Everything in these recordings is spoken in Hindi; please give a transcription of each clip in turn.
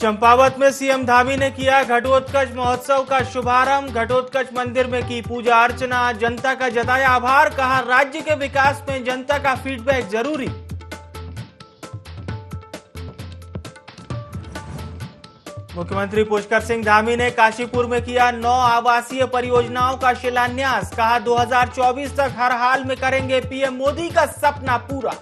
चंपावत में सीएम धामी ने किया घटोत्कच महोत्सव का शुभारंभ। घटोत्कच मंदिर में की पूजा अर्चना, जनता का जताया आभार। कहा राज्य के विकास में जनता का फीडबैक जरूरी। मुख्यमंत्री पुष्कर सिंह धामी ने काशीपुर में किया 9 आवासीय परियोजनाओं का शिलान्यास। कहा 2024 तक हर हाल में करेंगे पीएम मोदी का सपना पूरा।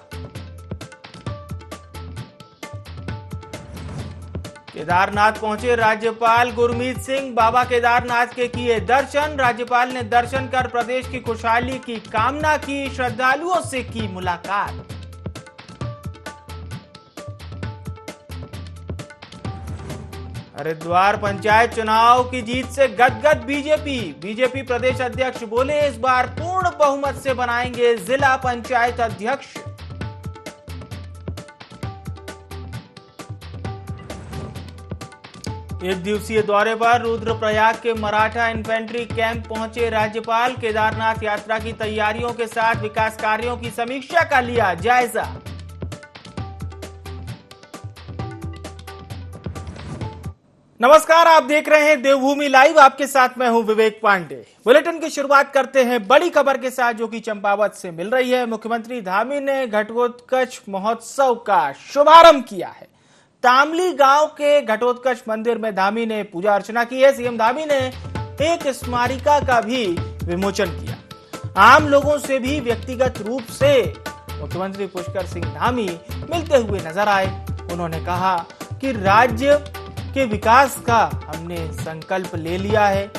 केदारनाथ पहुंचे राज्यपाल गुरमीत सिंह, बाबा केदारनाथ के किए दर्शन। राज्यपाल ने दर्शन कर प्रदेश की खुशहाली की कामना की, श्रद्धालुओं से की मुलाकात। हरिद्वार पंचायत चुनाव की जीत से गदगद बीजेपी प्रदेश अध्यक्ष बोले इस बार पूर्ण बहुमत से बनाएंगे जिला पंचायत अध्यक्ष। एक दिवसीय दौरे पर रुद्रप्रयाग के मराठा इन्फेंट्री कैंप पहुंचे राज्यपाल। केदारनाथ यात्रा की तैयारियों के साथ विकास कार्यों की समीक्षा का लिया जायजा। नमस्कार, आप देख रहे हैं देवभूमि लाइव। आपके साथ मैं हूं विवेक पांडे। बुलेटिन की शुरुआत करते हैं बड़ी खबर के साथ जो कि चंपावत से मिल रही है। मुख्यमंत्री धामी ने घटोत्कच महोत्सव का शुभारंभ किया है। तामली गांव के घटोत्कच मंदिर में धामी ने पूजा अर्चना की है। सीएम धामी ने एक स्मारिका का भी विमोचन किया। आम लोगों से भी व्यक्तिगत रूप से मुख्यमंत्री पुष्कर सिंह धामी मिलते हुए नजर आए। उन्होंने कहा कि राज्य के विकास का हमने संकल्प ले लिया है।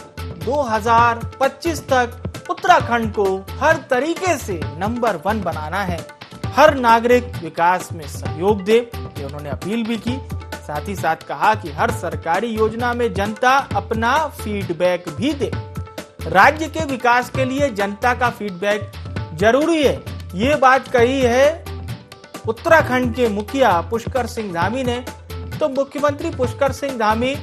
2025 तक उत्तराखंड को हर तरीके से नंबर 1 बनाना है। हर नागरिक विकास में सहयोग दे, ये उन्होंने अपील भी की। साथ ही साथ कहा कि हर सरकारी योजना में जनता अपना फीडबैक भी दे। राज्य के विकास के लिए जनता का फीडबैक जरूरी है, ये बात कही है उत्तराखंड के मुखिया पुष्कर सिंह धामी ने। तो मुख्यमंत्री पुष्कर सिंह धामी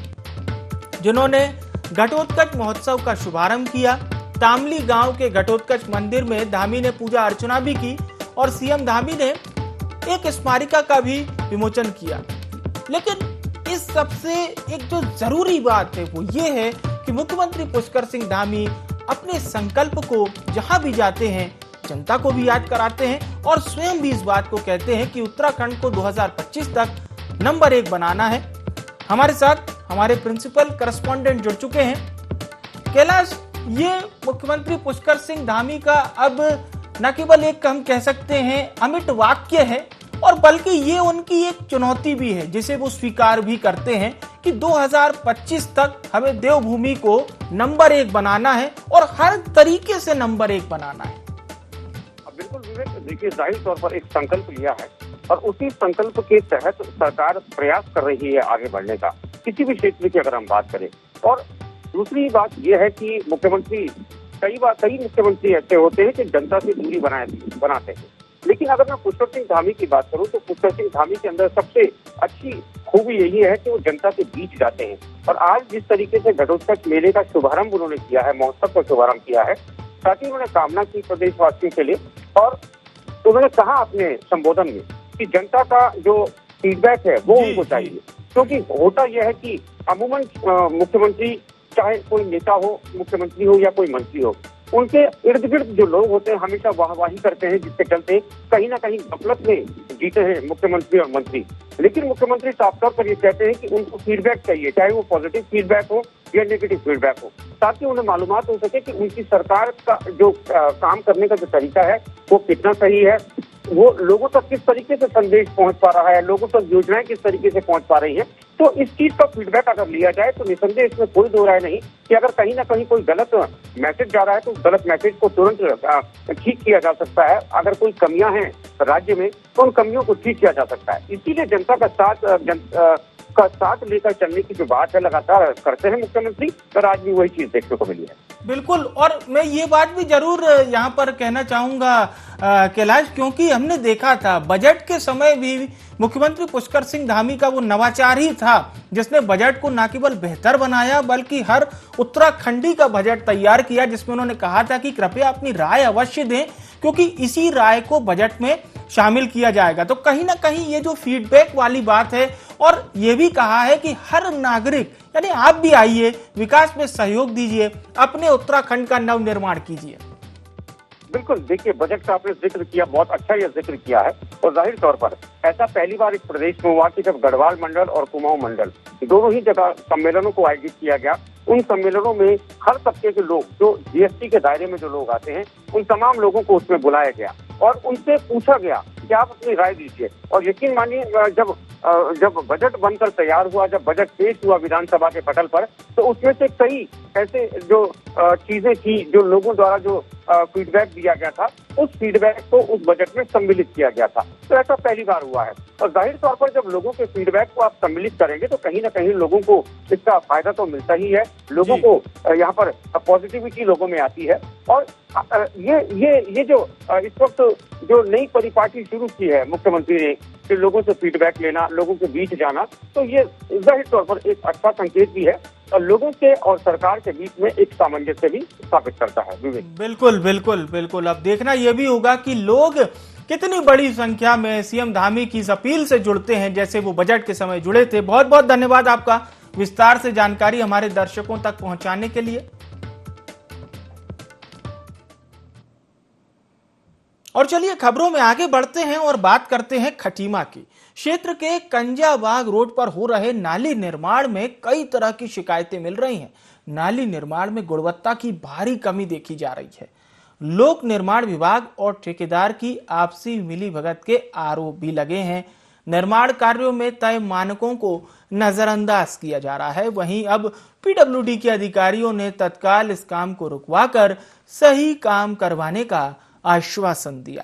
जिन्होंने घटोत्कच महोत्सव का शुभारंभ किया, तामली गांव के घटोत्कच मंदिर में धामी ने पूजा अर्चना भी की और सीएम धामी ने एक स्मारिका का भी विमोचन किया। लेकिन इस सबसे एक जो जरूरी बात है वो ये है कि मुख्यमंत्री पुष्कर सिंह धामी अपने संकल्प को जहां भी जाते हैं जनता को भी याद कराते हैं और स्वयं भी इस बात को कहते हैं कि उत्तराखंड को 2025 तक नंबर 1 बनाना है। हमारे साथ हमारे प्रिंसिपल करस्पॉन्डेंट जुड़ चुके हैं। कैलाश, ये मुख्यमंत्री पुष्कर सिंह धामी का अब न केवल एक हम कह सकते हैं अमिट वाक्य है और बल्कि ये उनकी एक चुनौती भी है जिसे वो स्वीकार भी करते हैं कि 2025 तक हमें देवभूमि को नंबर 1 बनाना है और हर तरीके से नंबर 1 बनाना है। बिल्कुल विवेक, देखिए जाहिर तौर पर एक संकल्प लिया है और उसी संकल्प के तहत सरकार प्रयास कर रही है आगे बढ़ने का, किसी भी क्षेत्र की अगर हम बात करें। और दूसरी बात यह है कि मुख्यमंत्री कई मुख्यमंत्री ऐसे होते हैं कि जनता से दूरी बनाते हैं। लेकिन अगर मैं पुष्कर सिंह धामी की बात करूं तो पुष्कर सिंह धामी के अंदर सबसे अच्छी खूबी यही है कि वो जनता के बीच जाते हैं। और आज जिस तरीके से घटोत्कच मेले का शुभारंभ उन्होंने किया है, महोत्सव का शुभारंभ किया है, साथ ही उन्होंने कामना की प्रदेशवासियों के लिए। और उन्होंने कहा अपने संबोधन में कि जनता का जो फीडबैक है वो उनको चाहिए, क्योंकि होता यह है कि अमूमन मुख्यमंत्री, चाहे कोई नेता हो, मुख्यमंत्री हो या कोई मंत्री हो, उनके इर्द गिर्द जो लोग होते हैं हमेशा वाहवाही करते हैं, जिसके चलते कहीं ना कहीं गफलत में जीते हैं मुख्यमंत्री और मंत्री। लेकिन मुख्यमंत्री साफ तौर पर ये कहते हैं कि उनको फीडबैक चाहिए, चाहे वो पॉजिटिव फीडबैक हो या नेगेटिव फीडबैक हो, ताकि उन्हें मालूमात हो सके कि उनकी सरकार का जो काम करने का जो तरीका है वो कितना सही है, वो लोगों तक किस तरीके से संदेश पहुंच पा रहा है, लोगों तक योजनाएं किस तरीके से पहुंच पा रही है। तो इस चीज का फीडबैक अगर लिया जाए तो निसंदेह इसमें कोई दो राय नहीं कि अगर कहीं ना कहीं कोई गलत मैसेज जा रहा है तो उस गलत मैसेज को तुरंत ठीक किया जा सकता है। अगर कोई कमियां हैं राज्य में तो उन कमियों को ठीक किया जा सकता है। इसीलिए जनता का साथ लेकर चलने की जो बात है लगातार करते हैं मुख्यमंत्री, और आज भी वही चीज देखने को मिली है। बिल्कुल, और मैं ये बात भी जरूर यहाँ पर कहना चाहूंगा कैलाश, क्योंकि हमने देखा था बजट के समय भी मुख्यमंत्री पुष्कर सिंह धामी का वो नवाचार ही था जिसने बजट को न केवल बेहतर बनाया बल्कि हर उत्तराखंडी का बजट तैयार किया, जिसमें उन्होंने कहा था कि कृपया अपनी राय अवश्य दें, क्योंकि इसी राय को बजट में शामिल किया जाएगा। तो कहीं ना कहीं ये जो फीडबैक वाली बात है, और ये भी कहा है कि हर नागरिक यानी आप भी आइए, विकास में सहयोग दीजिए, अपने उत्तराखंड का नव निर्माण कीजिए। बिल्कुल, देखिए बजट का आपने जिक्र किया, बहुत अच्छा यह जिक्र किया है। और जाहिर तौर पर ऐसा पहली बार इस प्रदेश में हुआ कि जब गढ़वाल मंडल और कुमाऊं मंडल दोनों ही जगह सम्मेलनों को आयोजित किया गया। उन सम्मेलनों में हर तबके के लोग, जो जीएसटी के दायरे में जो लोग आते हैं, उन तमाम लोगों को उसमें बुलाया गया और उनसे पूछा गया कि आप अपनी राय दीजिए। और यकीन मानिए, जब बजट बनकर तैयार हुआ, जब बजट पेश हुआ विधानसभा के पटल पर, तो उसमें से कई ऐसे जो चीजें थी, जो लोगों द्वारा जो फीडबैक दिया गया था, उस फीडबैक को उस बजट में सम्मिलित किया गया था। तो ऐसा पहली बार हुआ है। और जाहिर तौर पर जब लोगों के फीडबैक को आप सम्मिलित करेंगे तो कहीं ना कहीं लोगों को इसका फायदा तो मिलता ही है। लोगों को यहाँ पर पॉजिटिविटी लोगों में आती है। और ये जो इस वक्त जो नई परिपाटी शुरू की है मुख्यमंत्री ने, कि लोगों से फीडबैक लेना, लोगों के बीच जाना, तो ये जाहिर तौर पर एक अच्छा संकेत भी है और लोगों के और सरकार के बीच में एक सामंजस्य भी स्थापित करता है। विवेक, बिल्कुल बिल्कुल बिल्कुल। अब देखना यह भी होगा कि लोग कितनी बड़ी संख्या में सीएम धामी की इस अपील से जुड़ते हैं, जैसे वो बजट के समय जुड़े थे। बहुत बहुत धन्यवाद आपका विस्तार से जानकारी हमारे दर्शकों तक पहुंचाने के लिए। और चलिए खबरों में आगे बढ़ते हैं और बात करते हैं खटीमा की। क्षेत्र के कंजाबाग रोड पर हो रहे नाली निर्माण में कई तरह की शिकायतें मिल रही हैं। नाली निर्माण में गुणवत्ता की भारी कमी देखी जा रही है। लोक निर्माण विभाग और ठेकेदार की आपसी मिलीभगत के आरोप भी लगे हैं। निर्माण कार्यों में तय मानकों को नजरअंदाज किया जा रहा है। वहीं अब पीडब्ल्यूडी के अधिकारियों ने तत्काल इस काम को रुकवाकर सही काम करवाने का आश्वासन दिया।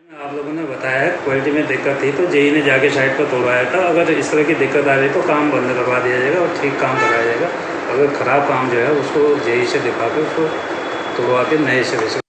आप लोगों ने बताया है क्वालिटी में दिक्कत थी तो जेई ने जाके साइट पर तोड़वाया था। अगर इस तरह की दिक्कत आ रही तो काम बंद करवा दिया जाएगा और ठीक काम कराया जाएगा। अगर खराब काम जो है उसको जेई से दिखा के उसको तोड़वा के नए सिरे से।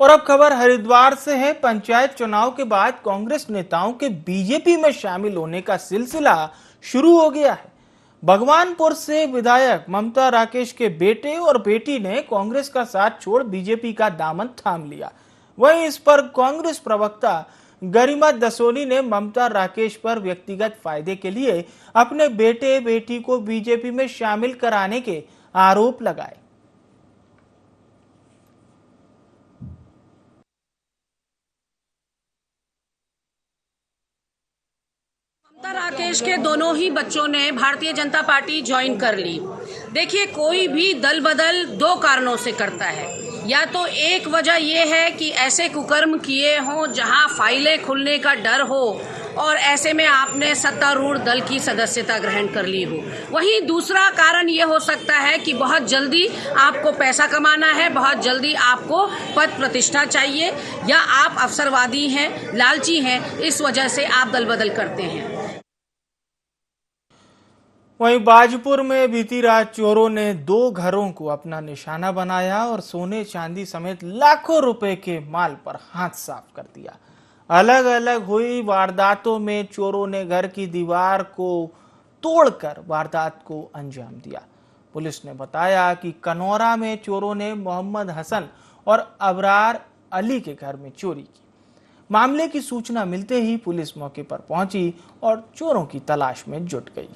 और अब खबर हरिद्वार से है। पंचायत चुनाव के बाद कांग्रेस नेताओं के बीजेपी में शामिल होने का सिलसिला शुरू हो गया है। भगवानपुर से विधायक ममता राकेश के बेटे और बेटी ने कांग्रेस का साथ छोड़ बीजेपी का दामन थाम लिया। वहीं इस पर कांग्रेस प्रवक्ता गरिमा दसोनी ने ममता राकेश पर व्यक्तिगत फायदे के लिए अपने बेटे बेटी को बीजेपी में शामिल कराने के आरोप लगाए। ममता राकेश के दोनों ही बच्चों ने भारतीय जनता पार्टी ज्वाइन कर ली। देखिए, कोई भी दल बदल दो कारणों से करता है। या तो एक वजह यह है कि ऐसे कुकर्म किए हों जहां फाइलें खुलने का डर हो और ऐसे में आपने सत्तारूढ़ दल की सदस्यता ग्रहण कर ली हो। वहीं दूसरा कारण ये हो सकता है कि बहुत जल्दी आपको पैसा कमाना है, बहुत जल्दी आपको पद प्रतिष्ठा चाहिए, या आप अवसरवादी हैं, लालची हैं, इस वजह से आप दल बदल करते हैं। वहीं बाजपुर में बीती रात चोरों ने 2 घरों को अपना निशाना बनाया और सोने चांदी समेत लाखों रुपए के माल पर हाथ साफ कर दिया। अलग अलग हुई वारदातों में चोरों ने घर की दीवार को तोड़कर वारदात को अंजाम दिया। पुलिस ने बताया कि कनौरा में चोरों ने मोहम्मद हसन और अबरार अली के घर में चोरी की। मामले की सूचना मिलते ही पुलिस मौके पर पहुंची और चोरों की तलाश में जुट गई।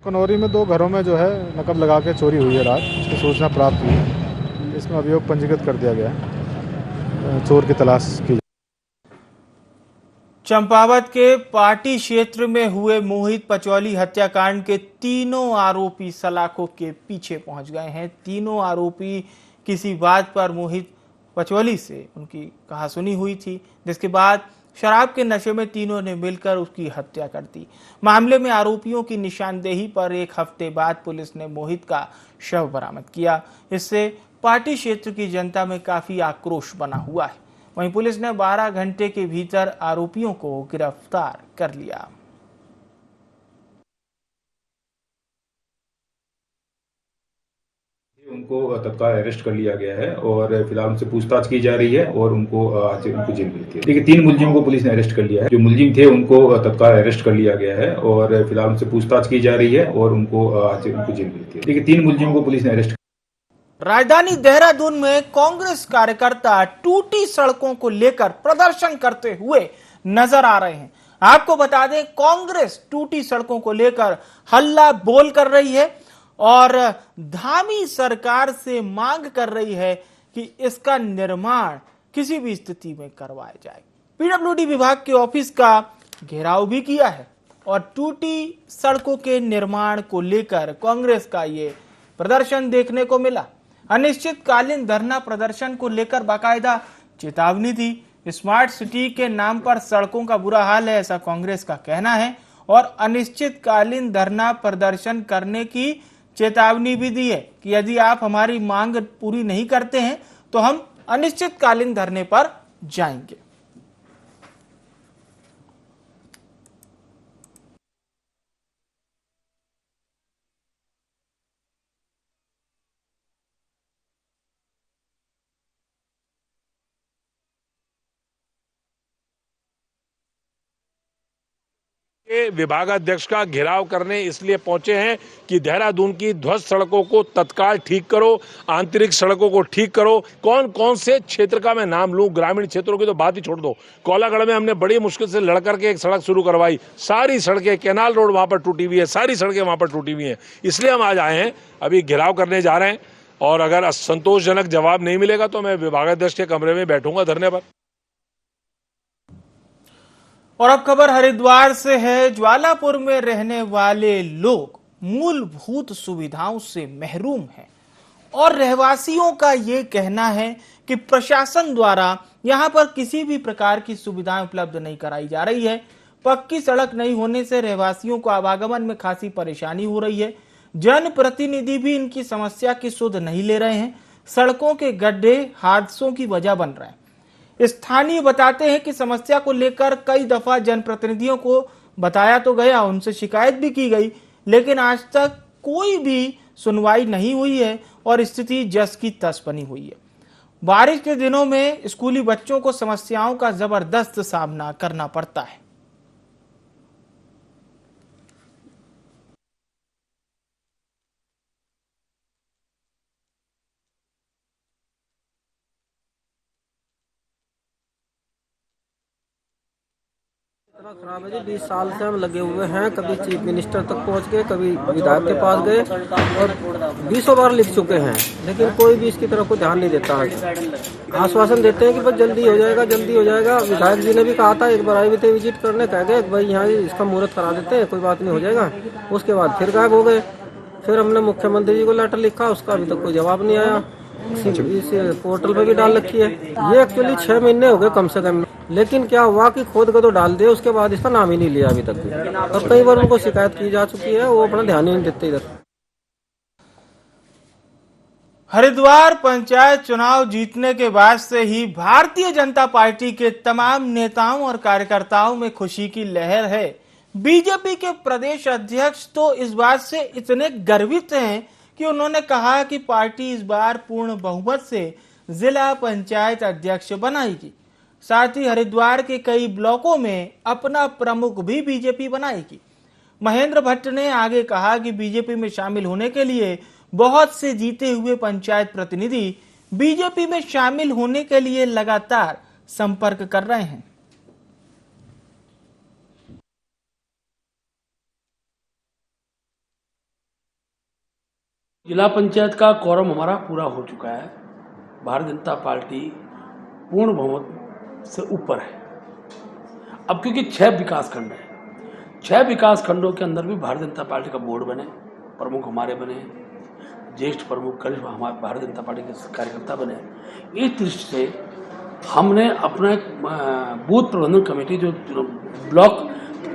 कनौरी में 2 घरों में जो है नकब लगा के चोरी हुई है रात। इसकी सूचना प्राप्त हुई है। इसमें अभियोग पंजीकृत कर दिया गया है। चोर की तलाश की। चंपावत के पाटी क्षेत्र में हुए मोहित पचौली हत्याकांड के 3 आरोपी सलाखों के पीछे पहुंच गए हैं। 3 आरोपी किसी बात पर मोहित पचौली से उनकी कहासुनी हुई थी, जिसके बाद शराब के नशे में तीनों ने मिलकर उसकी हत्या कर दी। मामले में आरोपियों की निशानदेही पर 1 हफ्ते बाद पुलिस ने मोहित का शव बरामद किया। इससे पाटी क्षेत्र की जनता में काफी आक्रोश बना हुआ है। वहीं पुलिस ने 12 घंटे के भीतर आरोपियों को गिरफ्तार कर लिया। उनको तत्काल अरेस्ट कर लिया गया है और फिलहाल उनसे पूछताछ की जा रही है और उनको आज उनको जेल मिलती है। देखिए 3 मुलजिमों को पुलिस ने अरेस्ट कर लिया है। जो मुलजिम थे उनको तत्काल अरेस्ट कर लिया गया है और फिलहाल उनसे पूछताछ की जा रही है और उनको आज उनको जेल मिलती है। देखिए 3 मुलजिमों को पुलिस ने अरेस्ट। राजधानी देहरादून में कांग्रेस कार्यकर्ता टूटी सड़कों को लेकर प्रदर्शन करते हुए नजर आ रहे हैं। आपको बता दें, कांग्रेस टूटी सड़कों को लेकर हल्ला बोल कर रही है और धामी सरकार से मांग कर रही है कि इसका निर्माण किसी भी स्थिति में करवाया जाए। पीडब्ल्यूडी विभाग के ऑफिस का घेराव भी किया है और टूटी सड़कों के निर्माण को लेकर कांग्रेस का ये प्रदर्शन देखने को मिला। अनिश्चितकालीन धरना प्रदर्शन को लेकर बाकायदा चेतावनी थी। स्मार्ट सिटी के नाम पर सड़कों का बुरा हाल है, ऐसा कांग्रेस का कहना है और अनिश्चितकालीन धरना प्रदर्शन करने की चेतावनी भी दी है कि यदि आप हमारी मांग पूरी नहीं करते हैं तो हम अनिश्चितकालीन धरने पर जाएंगे। विभागाध्यक्ष का घेराव करने इसलिए पहुंचे हैं कि देहरादून की ध्वस्त सड़कों को तत्काल ठीक करो, आंतरिक सड़कों को ठीक करो। कौन कौन से क्षेत्र का मैं नाम लूं, ग्रामीण क्षेत्रों की तो बात ही छोड़ दो। कोलागढ़ में हमने बड़ी मुश्किल से लड़ करके एक सड़क शुरू करवाई, सारी सड़कें, कैनाल रोड वहां पर टूटी हुई है, सारी सड़कें वहां पर टूटी हुई हैं। इसलिए हम आज आए हैं, अभी घेराव करने जा रहे हैं और अगर संतोषजनक जवाब नहीं मिलेगा तो मैं विभागाध्यक्ष के कमरे में बैठूंगा धरने पर। और अब खबर हरिद्वार से है। ज्वालापुर में रहने वाले लोग मूलभूत सुविधाओं से महरूम हैं और रहवासियों का ये कहना है कि प्रशासन द्वारा यहां पर किसी भी प्रकार की सुविधाएं उपलब्ध नहीं कराई जा रही है। पक्की सड़क नहीं होने से रहवासियों को आवागमन में खासी परेशानी हो रही है। जनप्रतिनिधि भी इनकी समस्या की सुध नहीं ले रहे हैं। सड़कों के गड्ढे हादसों की वजह बन रहे हैं। स्थानीय बताते हैं कि समस्या को लेकर कई दफा जनप्रतिनिधियों को बताया तो गया, उनसे शिकायत भी की गई, लेकिन आज तक कोई भी सुनवाई नहीं हुई है और स्थिति जस की तस बनी हुई है। बारिश के दिनों में स्कूली बच्चों को समस्याओं का जबरदस्त सामना करना पड़ता है। इतना खराब है जी, 20 साल से हम लगे हुए हैं। कभी चीफ मिनिस्टर तक पहुंच गए, कभी विधायक के पास गए और 20 बार लिख चुके हैं, लेकिन कोई भी इसकी तरफ को ध्यान नहीं देता है। आश्वासन देते हैं कि बस जल्दी हो जाएगा, जल्दी हो जाएगा। विधायक जी ने भी कहा था, एक बार आए भी थे विजिट करने, कह गए भाई यहाँ इसका मुहूर्त करा देते हैं, कोई बात नहीं हो जाएगा। उसके बाद फिर गायब हो गए। फिर हमने मुख्यमंत्री जी को लेटर लिखा, उसका अभी तक कोई जवाब नहीं आया। इस पोर्टल पे भी डाल रखी है। ये एक्चुअली 6 महीने हो गए कम से कम, लेकिन क्या हुआ कि खोद के तो डाल दिए, उसके बाद इसका नाम ही नहीं लिया अभी तक भी। और कई बार उनको शिकायत की जा चुकी है, वो अपना ध्यान ही नहीं देते इधर। हरिद्वार पंचायत चुनाव जीतने के बाद से ही भारतीय जनता पार्टी के तमाम नेताओं और कार्यकर्ताओं में खुशी की लहर है। बीजेपी के प्रदेश अध्यक्ष तो इस बात से इतने गर्वित हैं कि उन्होंने कहा कि पार्टी इस बार पूर्ण बहुमत से जिला पंचायत अध्यक्ष बनाएगी। साथ ही हरिद्वार के कई ब्लॉकों में अपना प्रमुख भी बीजेपी बनाएगी। महेंद्र भट्ट ने आगे कहा कि बीजेपी में शामिल होने के लिए बहुत से जीते हुए पंचायत प्रतिनिधि बीजेपी में शामिल होने के लिए लगातार संपर्क कर रहे हैं। जिला पंचायत का quorum हमारा पूरा हो चुका है। भारतीय जनता पार्टी पूर्ण बहुमत से ऊपर है। अब क्योंकि 6 विकास खंड है, 6 विकास खंडों के अंदर भी भारतीय जनता पार्टी का बोर्ड बने, प्रमुख हमारे बने, ज्येष्ठ प्रमुख कल हमारे भारतीय जनता पार्टी के कार्यकर्ता बने। इस दृष्टि से हमने अपना एक बूथ प्रबंधन कमेटी, जो ब्लॉक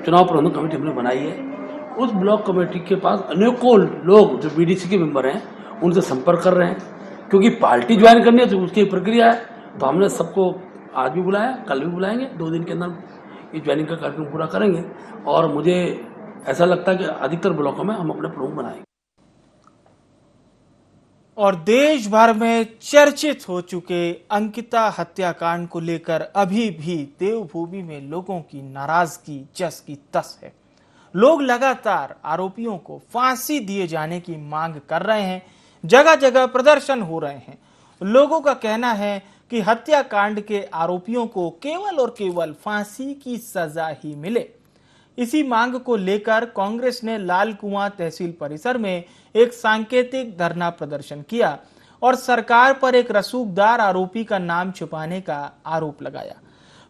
चुनाव प्रबंधन कमेटी हमने बनाई है, उस ब्लॉक कमेटी के पास अनेकों लोग जो बीडीसी के मेंबर हैं उनसे संपर्क कर रहे हैं। क्योंकि पार्टी ज्वाइन करनी है तो उसकी प्रक्रिया है, तो हमने सबको आज भी बुलाया, कल भी बुलाएंगे। 2 दिन के अंदर ये ज्वाइनिंग का कार्यक्रम पूरा करेंगे और मुझे ऐसा लगता है कि अधिकतर ब्लॉकों में हम अपने प्रमुख बनाएंगे। और देश भर में चर्चित हो चुके अंकिता हत्याकांड को लेकर अभी भी देवभूमि में लोगों की नाराजगी जस की तस है। लोग लगातार आरोपियों को फांसी दिए जाने की मांग कर रहे हैं। जगह जगह प्रदर्शन हो रहे हैं। लोगों का कहना है कि हत्याकांड के आरोपियों को केवल और केवल फांसी की सजा ही मिले। इसी मांग को लेकर कांग्रेस ने लाल कुआं तहसील परिसर में एक सांकेतिक धरना प्रदर्शन किया और सरकार पर एक रसूखदार आरोपी का नाम छुपाने का आरोप लगाया।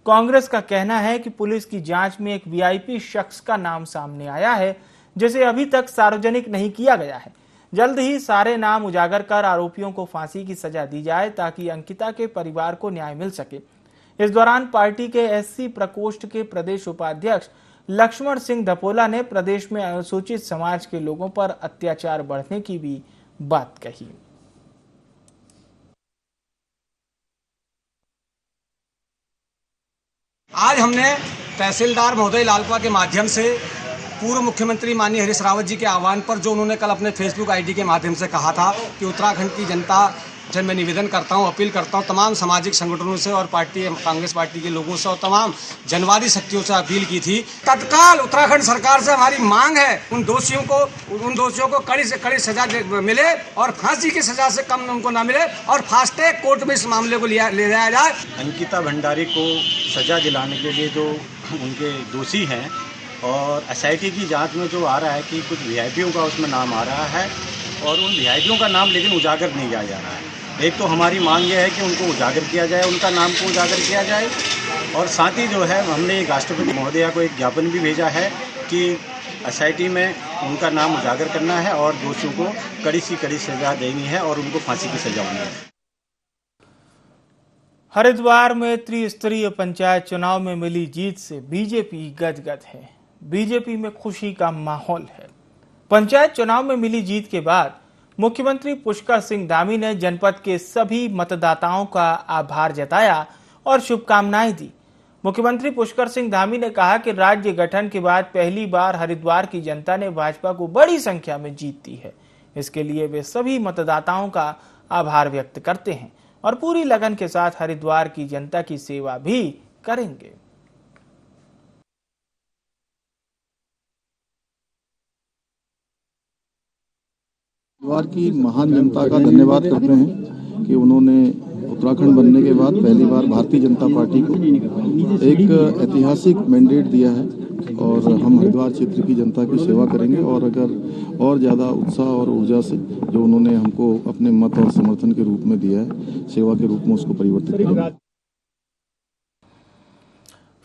कांग्रेस का कहना है कि पुलिस की जांच में एक वीआईपी शख्स का नाम सामने आया है, जिसे अभी तक सार्वजनिक नहीं किया गया है। जल्द ही सारे नाम उजागर कर आरोपियों को फांसी की सजा दी जाए ताकि अंकिता के परिवार को न्याय मिल सके। इस दौरान पार्टी के एससी प्रकोष्ठ के प्रदेश उपाध्यक्ष लक्ष्मण सिंह धपोला ने प्रदेश में अनुसूचित समाज के लोगों पर अत्याचार बढ़ने की भी बात कही। आज हमने तहसीलदार महोदय लालकुआं के माध्यम से पूर्व मुख्यमंत्री माननीय हरीश रावत जी के आह्वान पर, जो उन्होंने कल अपने फेसबुक आईडी के माध्यम से कहा था कि उत्तराखंड की जनता से मैं निवेदन करता हूं, अपील करता हूं, तमाम सामाजिक संगठनों से और कांग्रेस पार्टी के लोगों से और तमाम जनवादी शक्तियों से अपील की थी। तत्काल उत्तराखंड सरकार से हमारी मांग है उन दोषियों को कड़ी से कड़ी सजा मिले और फांसी की सजा से कम उनको ना मिले और फास्ट ट्रैक कोर्ट में इस मामले को ले जाया जाए। अंकिता भंडारी को सजा दिलाने के लिए जो उनके दोषी हैं और एसआईटी की जांच में जो आ रहा है कि कुछ वीआईपीओं का उसमें नाम आ रहा है और उन वीआईपीओं का नाम लेकिन उजागर नहीं किया जा रहा है। एक तो हमारी मांग यह है कि उनको उजागर किया जाए, उनका नाम को उजागर किया जाए और साथ ही जो है हमने एक राष्ट्रपति महोदया को एक ज्ञापन भी भेजा है कि एसआईटी में उनका नाम उजागर करना है और दोषियों को कड़ी से कड़ी सजा देनी है और उनको फांसी की सजा होनी है। हरिद्वार में त्रिस्तरीय पंचायत चुनाव में मिली जीत से बीजेपी गदगद है। बीजेपी में खुशी का माहौल है। पंचायत चुनाव में मिली जीत के बाद मुख्यमंत्री पुष्कर सिंह धामी ने जनपद के सभी मतदाताओं का आभार जताया और शुभकामनाएं दी। मुख्यमंत्री पुष्कर सिंह धामी ने कहा कि राज्य गठन के बाद पहली बार हरिद्वार की जनता ने भाजपा को बड़ी संख्या में जीत दी है। इसके लिए वे सभी मतदाताओं का आभार व्यक्त करते हैं और पूरी लगन के साथ हरिद्वार की जनता की सेवा भी करेंगे। हरिद्वार की महान जनता का धन्यवाद करते हैं कि उन्होंने उत्तराखंड बनने के बाद पहली बार भारतीय जनता पार्टी को एक ऐतिहासिक मैंडेट दिया है और हम हरिद्वार क्षेत्र की जनता की सेवा करेंगे और अगर और ज़्यादा उत्साह और ऊर्जा से जो उन्होंने हमको अपने मत और समर्थन के रूप में दिया है, सेवा के रूप में उसको परिवर्तित करेंगे।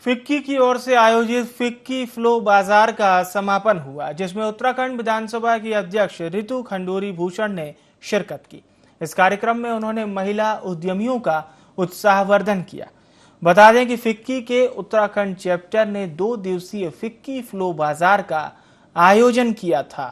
फिक्की की ओर से आयोजित फिक्की फ्लो बाजार का समापन हुआ, जिसमें उत्तराखंड विधानसभा की अध्यक्ष ऋतु खंडूरी भूषण ने शिरकत की। इस कार्यक्रम में उन्होंने महिला उद्यमियों का उत्साहवर्धन किया। बता दें कि फिक्की के उत्तराखंड चैप्टर ने 2 दिवसीय फिक्की फ्लो बाजार का आयोजन किया था।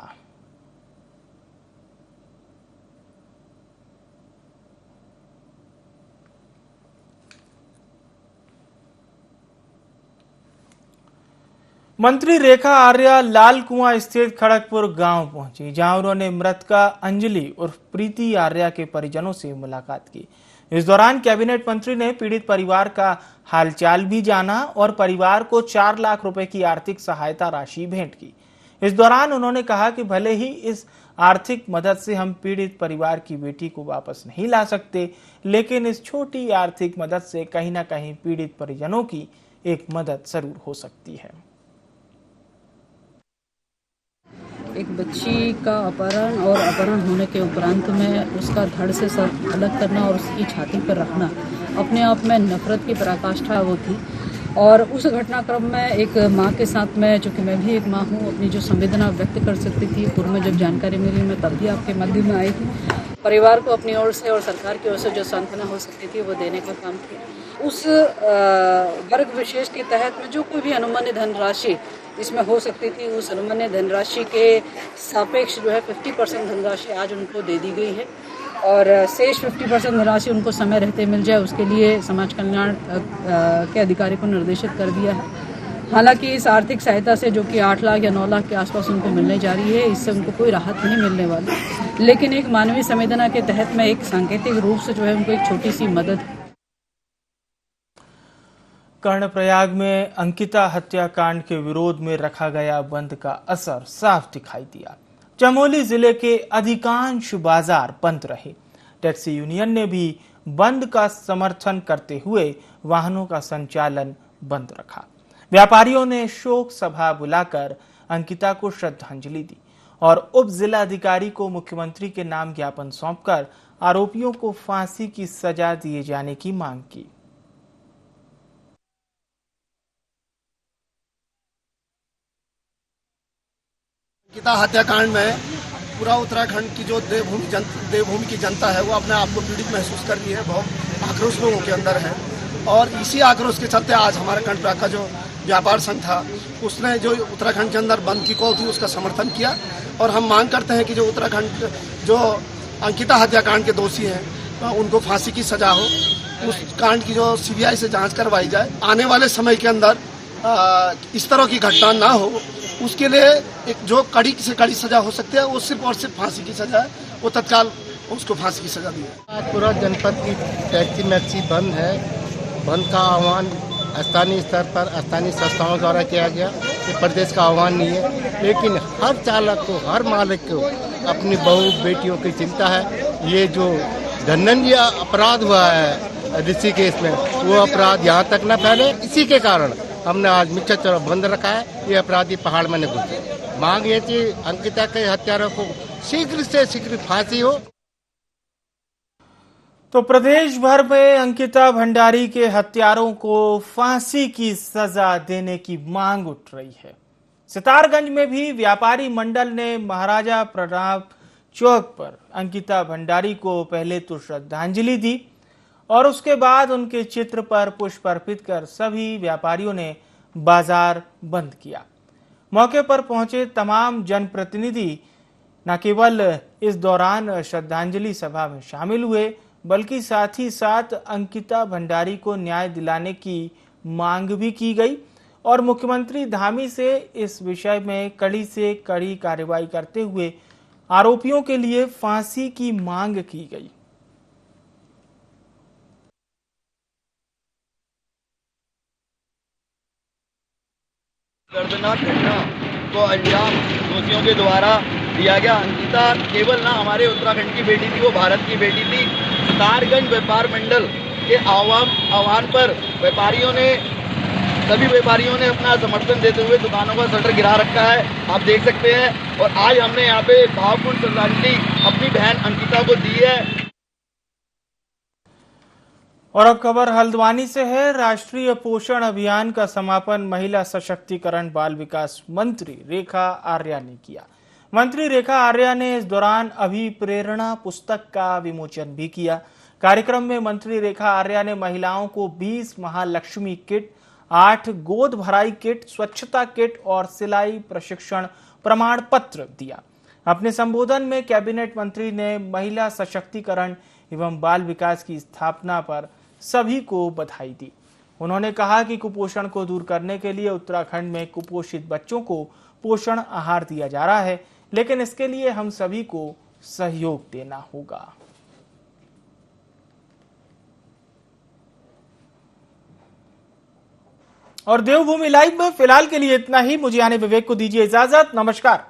मंत्री रेखा आर्या लाल कुआं स्थित खड़गपुर गांव पहुंची, जहां उन्होंने मृतका अंजलि उर्फ प्रीति आर्या के परिजनों से मुलाकात की। इस दौरान कैबिनेट मंत्री ने पीड़ित परिवार का हालचाल भी जाना और परिवार को 4 लाख रुपए की आर्थिक सहायता राशि भेंट की। इस दौरान उन्होंने कहा कि भले ही इस आर्थिक मदद से हम पीड़ित परिवार की बेटी को वापस नहीं ला सकते, लेकिन इस छोटी आर्थिक मदद से कहीं ना कहीं पीड़ित परिजनों की एक मदद जरूर हो सकती है। एक बच्ची का अपहरण होने के उपरांत में उसका धड़ से सर अलग करना और उसकी छाती पर रखना अपने आप में नफरत की पराकाष्ठा वो थी। और उस घटनाक्रम में एक माँ के साथ में, चूँकि मैं भी एक माँ हूँ, अपनी जो संवेदना व्यक्त कर सकती थी। पूर्व में जब जानकारी मिली मैं तब भी आपके माध्यम में आई थी। परिवार को अपनी ओर से और सरकार की ओर से जो सांत्वना हो सकती थी वो देने का काम किया। उस वर्ग विशेष के तहत में जो कोई भी अनुमान्य धनराशि इसमें हो सकती थी, उस अनुमान्य धनराशि के सापेक्ष जो है 50% धनराशि आज उनको दे दी गई है और शेष 50% धनराशि उनको समय रहते मिल जाए, उसके लिए समाज कल्याण के अधिकारी को निर्देशित कर दिया है। हालांकि इस आर्थिक सहायता से जो कि 8 लाख या 9 लाख के आसपास उनको मिलने जा रही है, इससे उनको कोई राहत नहीं मिलने वाली। लेकिन एक मानवीय संवेदना के तहत मैं एक सांकेतिक रूप से जो है उनको एक छोटी सी मदद। कर्णप्रयाग में अंकिता हत्याकांड के विरोध में रखा गया बंद का असर साफ दिखाई दिया। चमोली जिले के अधिकांश बाजार बंद रहे। टैक्सी यूनियन ने भी बंद का समर्थन करते हुए वाहनों का संचालन बंद रखा। व्यापारियों ने शोक सभा बुलाकर अंकिता को श्रद्धांजलि दी और उप जिलाधिकारी को मुख्यमंत्री के नाम ज्ञापन सौंपकर आरोपियों को फांसी की सजा दिए जाने की मांग की। अंकिता हत्याकांड में पूरा उत्तराखंड की जो देवभूमि की जनता है वो अपने आप को पीड़ित महसूस कर रही है। बहुत आक्रोश लोगों के अंदर है और इसी आक्रोश के चलते आज हमारा कर्णप्रयाग का जो व्यापार संघ था उसने जो उत्तराखंड के अंदर बंद की कॉल थी उसका समर्थन किया और हम मांग करते हैं कि जो उत्तराखंड जो अंकिता हत्याकांड के दोषी हैं उनको फांसी की सजा हो। उस कांड की जो CBI से जांच करवाई जाए। आने वाले समय के अंदर इस तरह की घटना ना हो उसके लिए एक जो कड़ी से कड़ी सजा हो सकती है वो सिर्फ और सिर्फ फांसी की सजा है। वो तत्काल उसको फांसी की सजा दी है। पूरा जनपद की टैक्सी मैक्सी बंद है। बंद का आह्वान स्थानीय स्तर पर स्थानीय संस्थाओं द्वारा किया गया। ये प्रदेश का आह्वान नहीं है, लेकिन हर चालक को हर मालिक को अपनी बहू बेटियों की चिंता है। ये जो दंडनीय अपराध हुआ है ऋषिकेश में वो अपराध यहाँ तक न फैले, इसी के कारण हमने आज मिक्सर चौराहा बंद रखा है। ये अपराधी पहाड़ में न घुसे। मांग ये थी अंकिता के हत्यारों को शीघ्र से शीघ्र फांसी हो। तो प्रदेश भर में अंकिता भंडारी के हत्यारों को फांसी की सजा देने की मांग उठ रही है। सितारगंज में भी व्यापारी मंडल ने महाराजा प्रताप चौक पर अंकिता भंडारी को पहले तो श्रद्धांजलि दी और उसके बाद उनके चित्र पर पुष्प अर्पित कर सभी व्यापारियों ने बाजार बंद किया। मौके पर पहुंचे तमाम जनप्रतिनिधि न केवल इस दौरान श्रद्धांजलि सभा में शामिल हुए बल्कि साथ ही साथ अंकिता भंडारी को न्याय दिलाने की मांग भी की गई और मुख्यमंत्री धामी से इस विषय में कड़ी से कड़ी कार्रवाई करते हुए आरोपियों के लिए फांसी की मांग की गई। दर्दनाक घटना को अंजाम दोषियों के द्वारा दिया गया। अंकिता केवल ना हमारे उत्तराखंड की बेटी थी, वो भारत की बेटी थी। सितारगंज व्यापार मंडल के आह्वान पर सभी व्यापारियों ने अपना समर्थन देते हुए दुकानों का शटर गिरा रखा है, आप देख सकते हैं। और आज हमने यहाँ पे भावपूर्ण श्रद्धांजलि अपनी बहन अंकिता को दी है। और अब खबर हल्द्वानी से है। राष्ट्रीय पोषण अभियान का समापन महिला सशक्तिकरण बाल विकास मंत्री रेखा आर्या ने किया। मंत्री रेखा आर्या ने इस दौरान अभिप्रेरणा पुस्तक का विमोचन भी किया। कार्यक्रम में मंत्री रेखा आर्या ने महिलाओं को 20 महालक्ष्मी किट, 8 गोद भराई किट, स्वच्छता किट और सिलाई प्रशिक्षण प्रमाण पत्र दिया। अपने संबोधन में कैबिनेट मंत्री ने महिला सशक्तिकरण एवं बाल विकास की स्थापना पर सभी को बधाई दी। उन्होंने कहा कि कुपोषण को दूर करने के लिए उत्तराखंड में कुपोषित बच्चों को पोषण आहार दिया जा रहा है, लेकिन इसके लिए हम सभी को सहयोग देना होगा। और देवभूमि लाइव में फिलहाल के लिए इतना ही। मुझे यानी विवेक को दीजिए इजाजत। नमस्कार।